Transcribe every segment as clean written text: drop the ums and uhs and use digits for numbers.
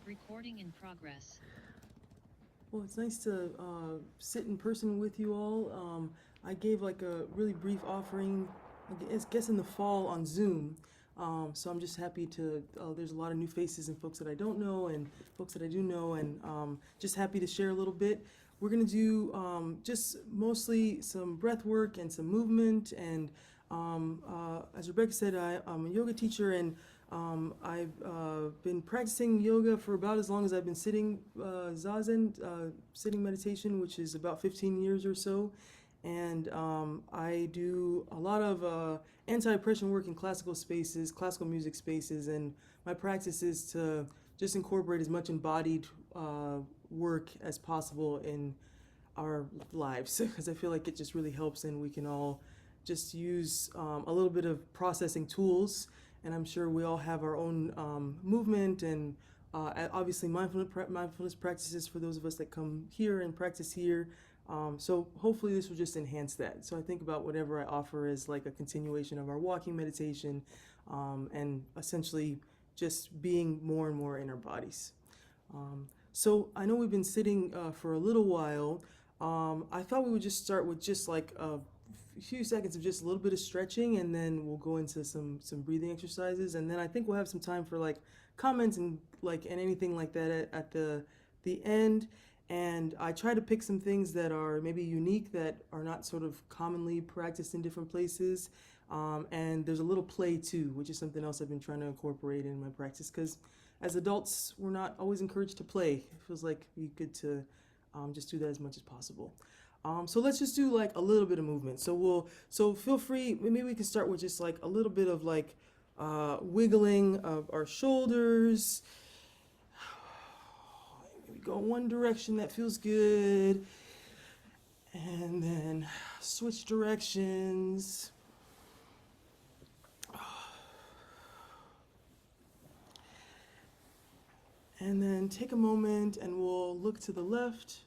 Recording in progress. Well, it's nice to sit in person with you all. I gave like a really brief offering, I guess in the fall on Zoom. So I'm just happy to, there's a lot of new faces and folks that I don't know and folks that I do know, and just happy to share a little bit. We're going to do just mostly some breath work and some movement. And as Rebecca said, I'm a yoga teacher, and I've been practicing yoga for about as long as I've been sitting zazen, sitting meditation, which is about 15 years or so. And I do a lot of anti-oppression work in classical spaces, classical music spaces, and my practice is to just incorporate as much embodied work as possible in our lives, because I feel like it just really helps, and we can all just use a little bit of processing tools. And I'm sure we all have our own movement and obviously mindfulness practices for those of us that come here and practice here. So hopefully this will just enhance that. So I think about whatever I offer as like a continuation of our walking meditation, and essentially just being more and more in our bodies. So I know we've been sitting for a little while. I thought we would just start with just like a few seconds of just a little bit of stretching, and then we'll go into some breathing exercises, and then I think we'll have some time for like comments and anything like that at the end. And I try to pick some things that are maybe unique, that are not sort of commonly practiced in different places. And there's a little play too, which is something else I've been trying to incorporate in my practice, because as adults, we're not always encouraged to play. It feels like it'd be good to just do that as much as possible. So let's just do like a little bit of movement. So feel free, maybe we can start with just like a little bit of like wiggling of our shoulders. Maybe go one direction, that feels good. And then switch directions. And then take a moment and we'll look to the left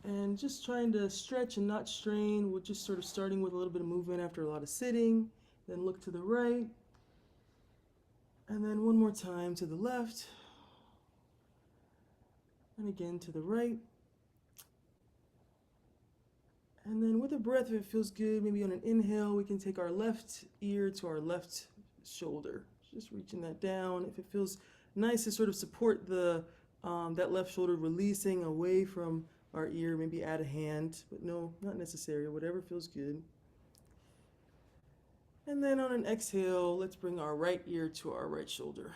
and just trying to stretch and not strain. We're just sort of starting with a little bit of movement after a lot of sitting. Then look to the right. And then one more time to the left. And again to the right. And then with a breath, if it feels good, maybe on an inhale, we can take our left ear to our left shoulder. Just reaching that down. If it feels nice to sort of support the that left shoulder, releasing away from our ear, maybe add a hand, but no, not necessary, whatever feels good. And then on an exhale, let's bring our right ear to our right shoulder.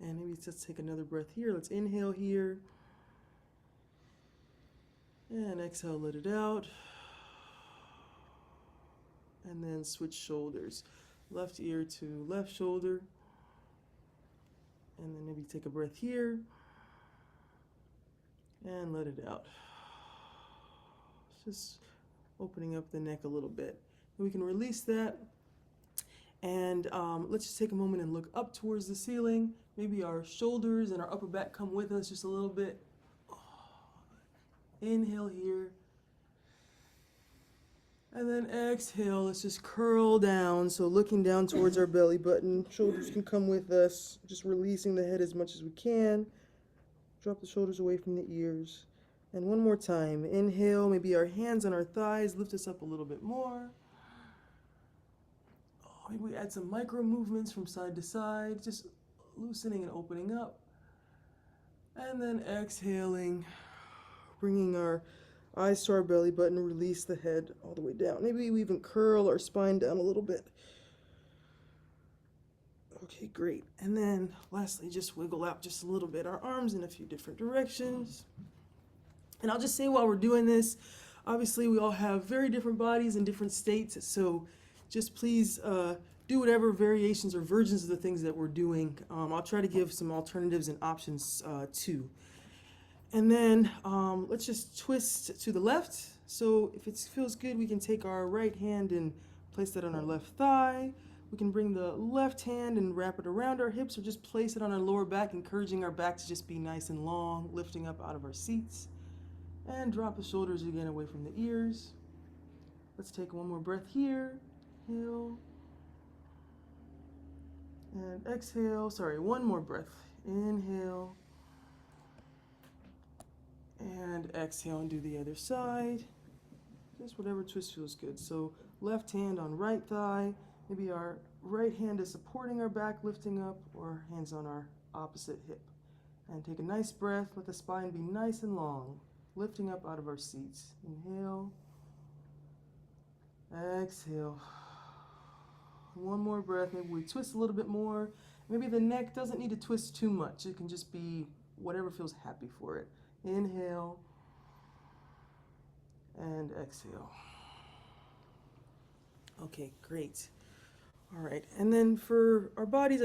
And maybe let's take another breath here. Let's inhale here. And exhale, let it out. And then switch shoulders. Left ear to left shoulder. And then maybe take a breath here. And let it out. Just opening up the neck a little bit. And we can release that. And let's just take a moment and look up towards the ceiling. Maybe our shoulders and our upper back come with us just a little bit. Inhale here. And then exhale, let's just curl down. So looking down towards our belly button. Shoulders can come with us. Just releasing the head as much as we can. Drop the shoulders away from the ears. And one more time. Inhale, maybe our hands on our thighs. Lift us up a little bit more. Maybe we add some micro movements from side to side. Just loosening and opening up. And then exhaling. Bringing our eyes to our belly button, release the head all the way down. Maybe we even curl our spine down a little bit. Okay, great. And then lastly, just wiggle out just a little bit our arms in a few different directions. And I'll just say while we're doing this, obviously we all have very different bodies and different states, so just please do whatever variations or versions of the things that we're doing. I'll try to give some alternatives and options too. And then let's just twist to the left. So if it feels good, we can take our right hand and place that on our left thigh. We can bring the left hand and wrap it around our hips, or just place it on our lower back, encouraging our back to just be nice and long, lifting up out of our seats. And drop the shoulders again away from the ears. Let's take one more breath here. Inhale. And exhale, sorry, one more breath. Inhale. And exhale and do the other side. Just whatever twist feels good. So left hand on right thigh. Maybe our right hand is supporting our back, lifting up, or hands on our opposite hip. And take a nice breath. Let the spine be nice and long. Lifting up out of our seats. Inhale. Exhale. One more breath. Maybe we twist a little bit more. Maybe the neck doesn't need to twist too much. It can just be whatever feels happy for it. Inhale and exhale. Okay, great. All right, and then for our bodies,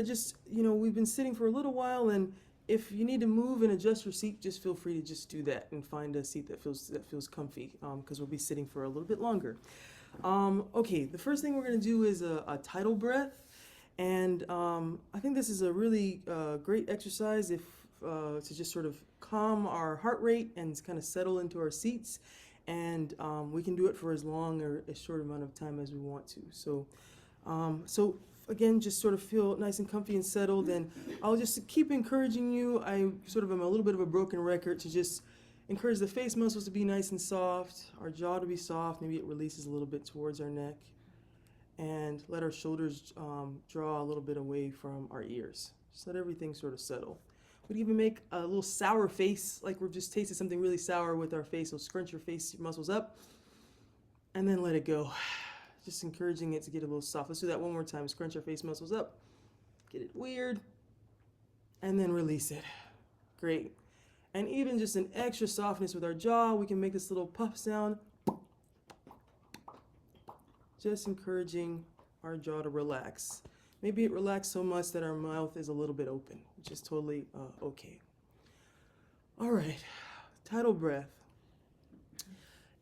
we've been sitting for a little while, and if you need to move and adjust your seat, just feel free to just do that and find a seat that feels comfy, because we'll be sitting for a little bit longer. Okay, the first thing we're going to do is a tidal breath, and I think this is a really great exercise to just sort of calm our heart rate and kind of settle into our seats, and we can do it for as long or as short amount of time as we want to. So again, just sort of feel nice and comfy and settled, and I'll just keep encouraging you. I sort of am a little bit of a broken record to just encourage the face muscles to be nice and soft, our jaw to be soft, maybe it releases a little bit towards our neck, and let our shoulders draw a little bit away from our ears. Just let everything sort of settle. We'd even make a little sour face, like we've just tasted something really sour with our face, so scrunch your face muscles up, and then let it go. Just encouraging it to get a little soft. Let's do that one more time. Scrunch our face muscles up, get it weird, and then release it. Great. And even just an extra softness with our jaw, we can make this little puff sound. Just encouraging our jaw to relax. Maybe it relaxed so much that our mouth is a little bit open, which is totally okay. All right, tidal breath.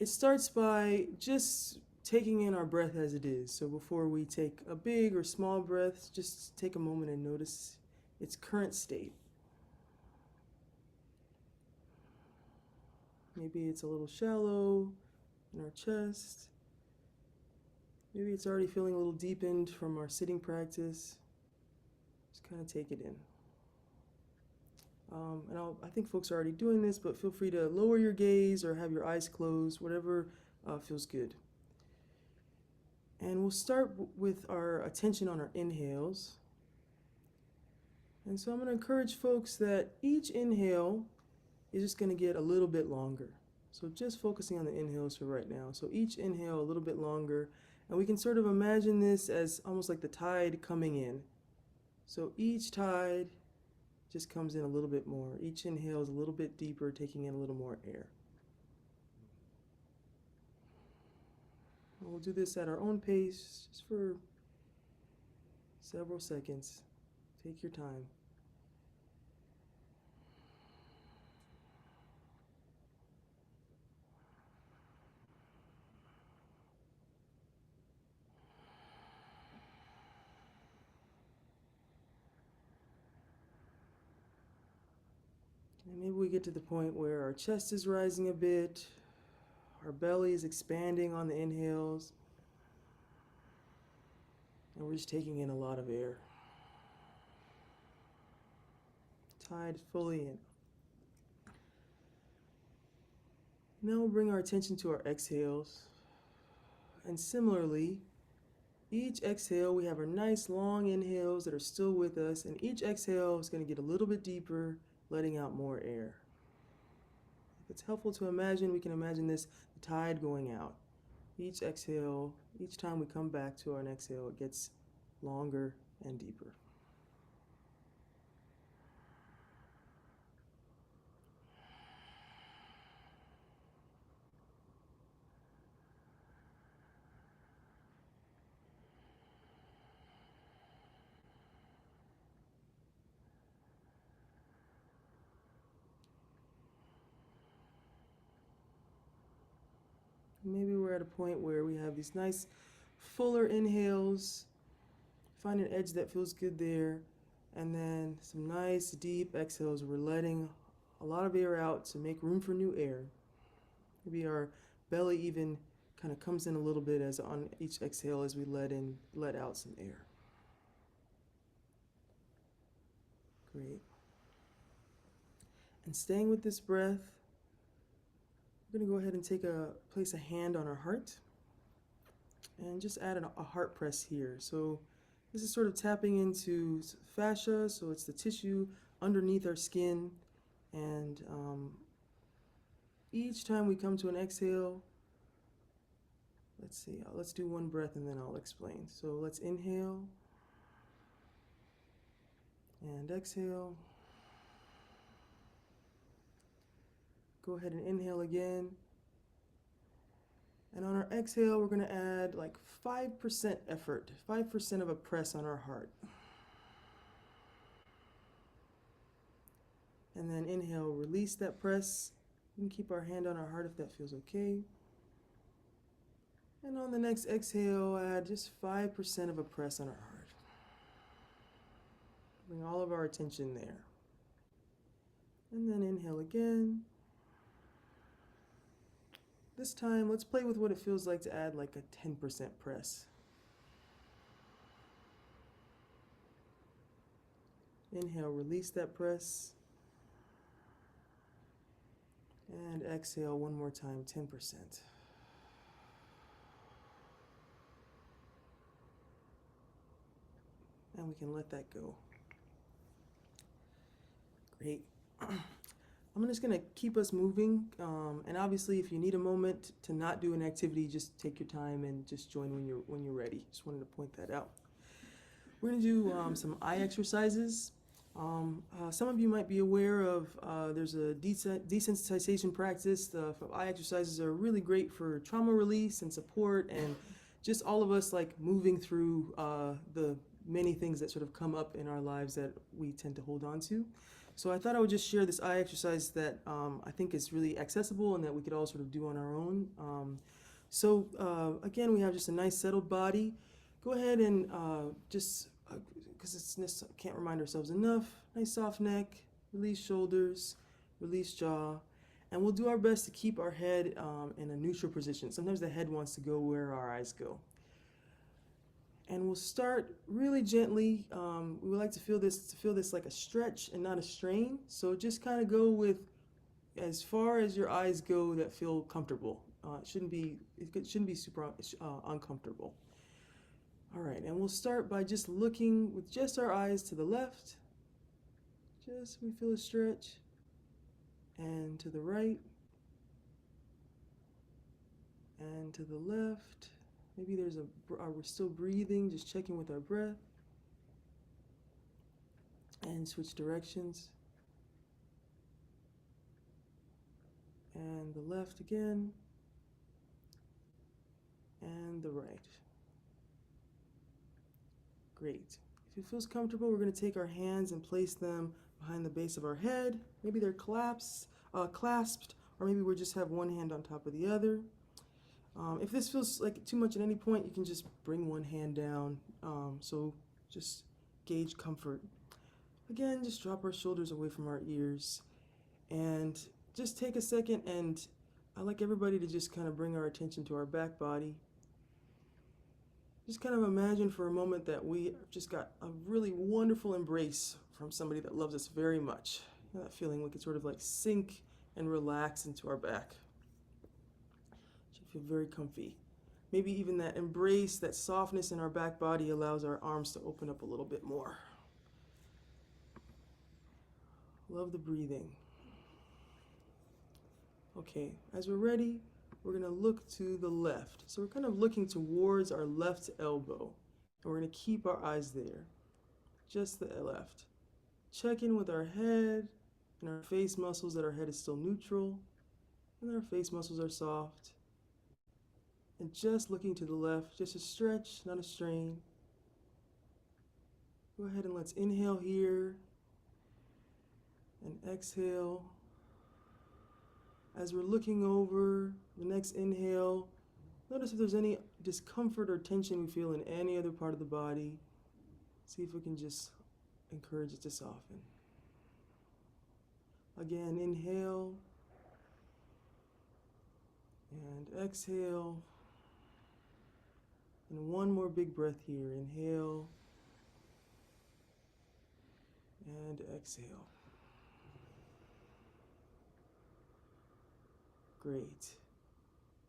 It starts by just taking in our breath as it is. So before we take a big or small breath, just take a moment and notice its current state. Maybe it's a little shallow in our chest. Maybe it's already feeling a little deepened from our sitting practice. Just kind of take it in. I think folks are already doing this, but feel free to lower your gaze or have your eyes closed, whatever feels good. And we'll start with our attention on our inhales. And so I'm going to encourage folks that each inhale is just going to get a little bit longer. So just focusing on the inhales for right now. So each inhale a little bit longer. And we can sort of imagine this as almost like the tide coming in. So each tide just comes in a little bit more. Each inhale is a little bit deeper, taking in a little more air. And we'll do this at our own pace, just for several seconds. Take your time. And maybe we get to the point where our chest is rising a bit, our belly is expanding on the inhales, and we're just taking in a lot of air. Tide fully in. Now we'll bring our attention to our exhales. And similarly, each exhale, we have our nice long inhales that are still with us, and each exhale is going to get a little bit deeper, letting out more air. If it's helpful to imagine, we can imagine this, the tide going out. Each exhale, each time we come back to our exhale, it gets longer and deeper. Maybe we're at a point where we have these nice fuller inhales. Find an edge that feels good there. And then some nice deep exhales. We're letting a lot of air out to make room for new air. Maybe our belly even kind of comes in a little bit as on each exhale as we let out some air. Great. And staying with this breath, we're going to go ahead and place a hand on our heart and just add a heart press here. So this is sort of tapping into fascia, so it's the tissue underneath our skin. And each time we come to an exhale, let's do one breath and then I'll explain. So let's inhale and exhale. Go ahead and inhale again. And on our exhale, we're going to add like 5% effort, 5% of a press on our heart. And then inhale, release that press. We can keep our hand on our heart if that feels okay. And on the next exhale, add just 5% of a press on our heart. Bring all of our attention there. And then inhale again. This time, let's play with what it feels like to add like a 10% press. Inhale, release that press. And exhale one more time, 10%. And we can let that go. Great. I'm just going to keep us moving, and obviously if you need a moment to not do an activity, just take your time and just join when you're ready. Just wanted to point that out. We're going to do some eye exercises. Some of you might be aware of there's a desensitization practice. Eye exercises are really great for trauma release and support, and just all of us like moving through the many things that sort of come up in our lives that we tend to hold on to. So I thought I would just share this eye exercise that I think is really accessible and that we could all sort of do on our own. Again, we have just a nice settled body. Go ahead and because can't remind ourselves enough, nice soft neck, release shoulders, release jaw, and we'll do our best to keep our head in a neutral position. Sometimes the head wants to go where our eyes go. And we'll start really gently. We would like to feel this like a stretch and not a strain. So just kind of go with as far as your eyes go that feel comfortable. It shouldn't be super uncomfortable. All right, and we'll start by just looking with just our eyes to the left. Just we feel a stretch, and to the right, and to the left. Maybe we're still breathing, just checking with our breath. And switch directions. And the left again. And the right. Great. If it feels comfortable, we're going to take our hands and place them behind the base of our head. Maybe they're clasped, or maybe we just have one hand on top of the other. If this feels like too much at any point, you can just bring one hand down. So just gauge comfort. Again, just drop our shoulders away from our ears. And just take a second, and I'd like everybody to just kind of bring our attention to our back body. Just kind of imagine for a moment that we just got a really wonderful embrace from somebody that loves us very much. You know, that feeling we could sort of like sink and relax into our back. Feel very comfy. Maybe even that embrace, that softness in our back body allows our arms to open up a little bit more. Love the breathing. Okay, as we're ready, we're going to look to the left. So we're kind of looking towards our left elbow, and we're going to keep our eyes there. Just the left. Check in with our head and our face muscles, that our head is still neutral, and our face muscles are soft. And just looking to the left, just a stretch, not a strain. Go ahead and let's inhale here and exhale. As we're looking over the next inhale, notice if there's any discomfort or tension we feel in any other part of the body. See if we can just encourage it to soften. Again, inhale and exhale. And one more big breath here. Inhale And exhale. Great.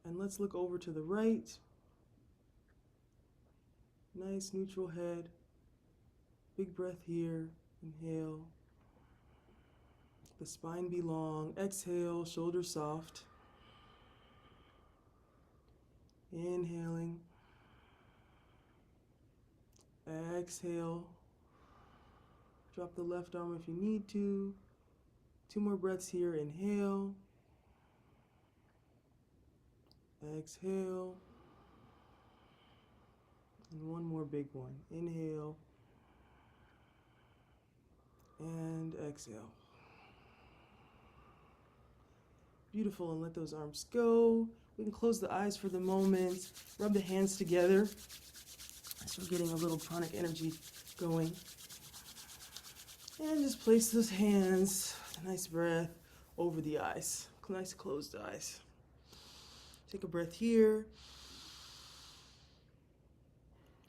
And let's look over to the right. Nice neutral head. Big breath here. Inhale. The spine be long. Exhale, shoulders soft. Inhaling. Exhale. Drop the left arm if you need to. 2 more breaths here. Inhale. Exhale. And 1 more big one. Inhale. And exhale. Beautiful, and let those arms go. We can close the eyes for the moment. Rub the hands together. So we're getting a little pranic energy going. And just place those hands, a nice breath, over the eyes. Nice closed eyes. Take a breath here.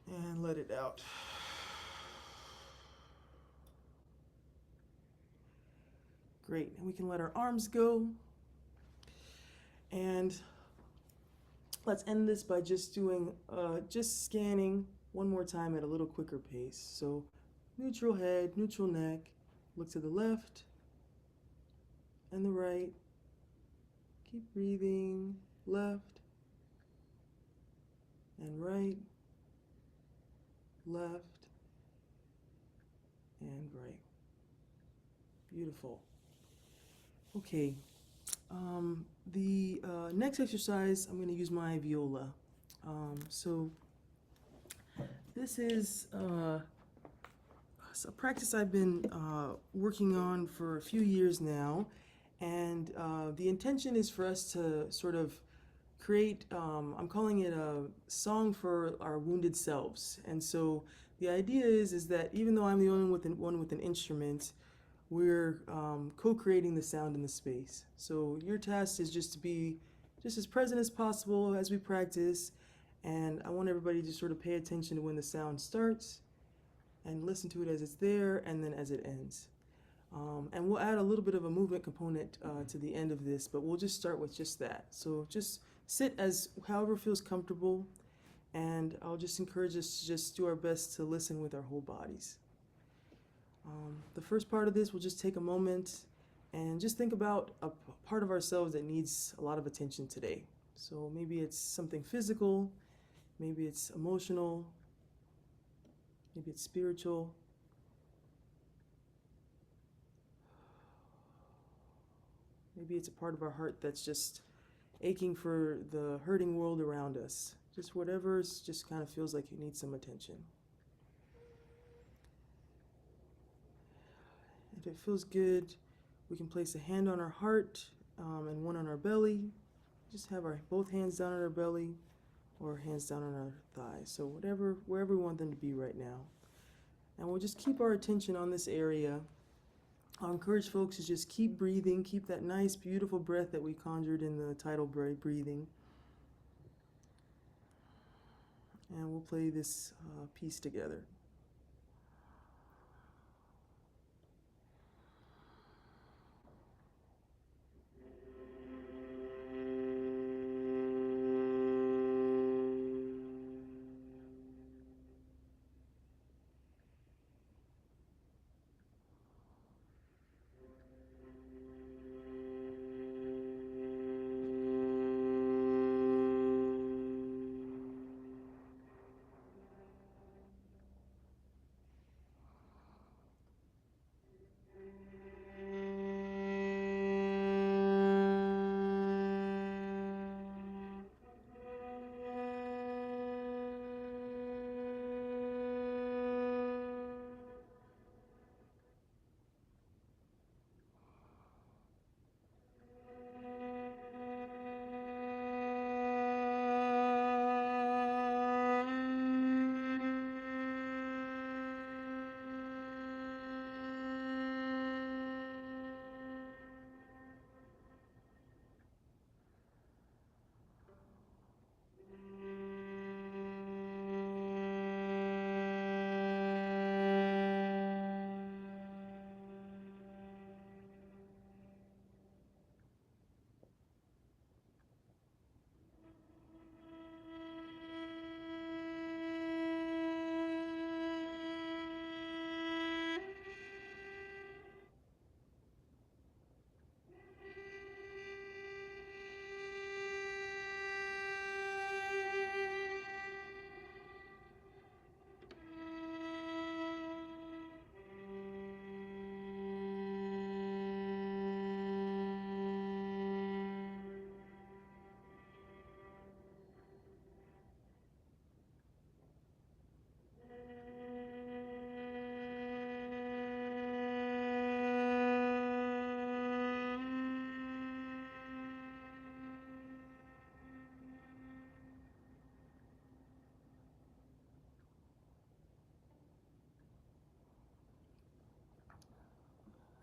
And let it out. Great, and we can let our arms go. And let's end this by just doing, just scanning one more time at a little quicker pace. So neutral head, neutral neck, look to the left and the right. Keep breathing, left and right, left and right. Beautiful. Okay, the next exercise, I'm going to use my viola. So this is a practice I've been working on for a few years now, and the intention is for us to sort of create, I'm calling it a song for our wounded selves. And so the idea is that even though I'm the only one with an instrument, we're co-creating the sound in the space. So your task is just to be just as present as possible as we practice, and I want everybody to sort of pay attention to when the sound starts and listen to it as it's there and then as it ends. And we'll add a little bit of a movement component to the end of this, but we'll just start with just that. So just sit as however feels comfortable, and I'll just encourage us to just do our best to listen with our whole bodies. The first part of this, we'll just take a moment and just think about a part of ourselves that needs a lot of attention today. So maybe it's something physical, maybe it's emotional, maybe it's spiritual. Maybe it's a part of our heart that's just aching for the hurting world around us. Just whatever just kind of feels like you need some attention. If it feels good, we can place a hand on our heart and one on our belly. Just have our both hands down on our belly or hands down on our thighs. So wherever we want them to be right now. And we'll just keep our attention on this area. I'll encourage folks to just keep breathing, keep that nice, beautiful breath that we conjured in the title breathing. And we'll play this piece together.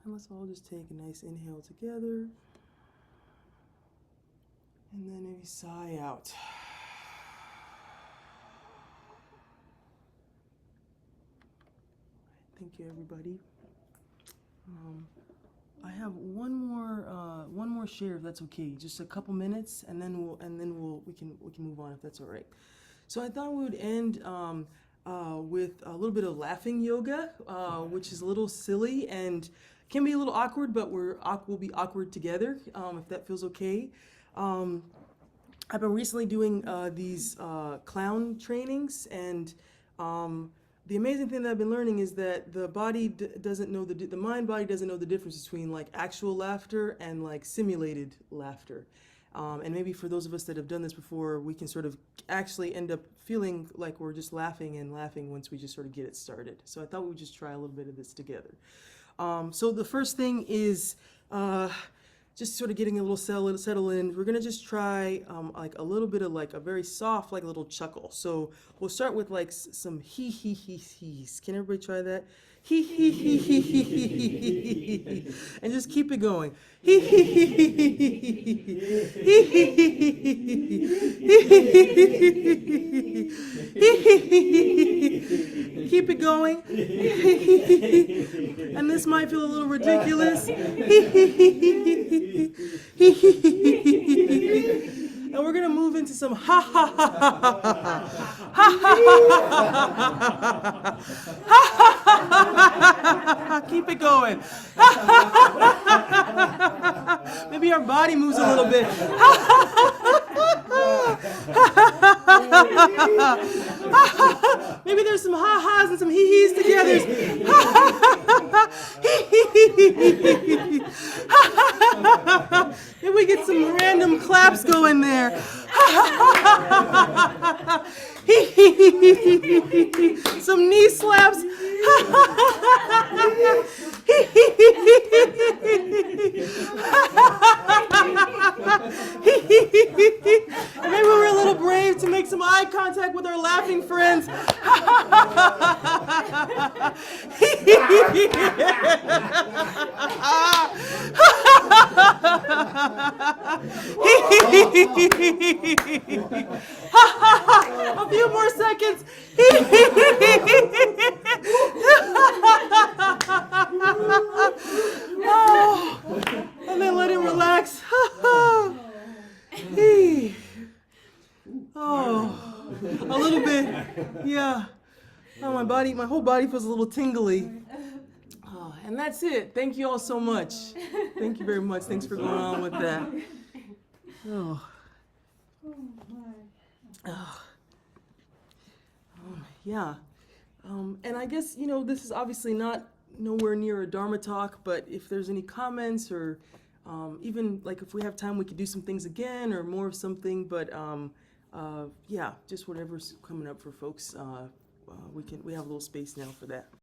And let's all just take a nice inhale together. And then maybe sigh out. Thank you, everybody. I have one more share, if that's okay. Just a couple minutes, and then we can move on if that's all right. So I thought we would end with a little bit of laughing yoga, which is a little silly and can be a little awkward, but we'll be awkward together, if that feels okay. I've been recently doing these clown trainings, and the amazing thing that I've been learning is that the body doesn't know the mind-body doesn't know the difference between like actual laughter and like simulated laughter. And maybe for those of us that have done this before, we can sort of actually end up feeling like we're just laughing and laughing once we just sort of get it started. So I thought we would just try a little bit of this together. So the first thing is just sort of getting a little settle in. We're gonna just try like a little bit of like a very soft, like a little chuckle. So we'll start with like some he's. Can everybody try that? He. And just keep it going. Keep it going. And this might feel a little ridiculous. And we're gonna move into some ha ha ha ha ha ha ha. Keep it going. Maybe our body moves a little bit. Maybe there's some ha-has and some hee-hees together. Maybe we get some random claps going there. Some knee slaps. Maybe we're a little brave to make some eye contact with our laughing friends. A few more seconds. Oh, and then let it relax. Oh, a little bit, yeah. Oh, my whole body feels a little tingly. Oh, and that's it. Thank you all so much. Thank you very much. Thanks for going on with that. Oh. Yeah. And I guess, this is obviously nowhere near a Dharma talk, but if there's any comments or even like if we have time, we could do some things again or more of something, but yeah, just whatever's coming up for folks, we have a little space now for that.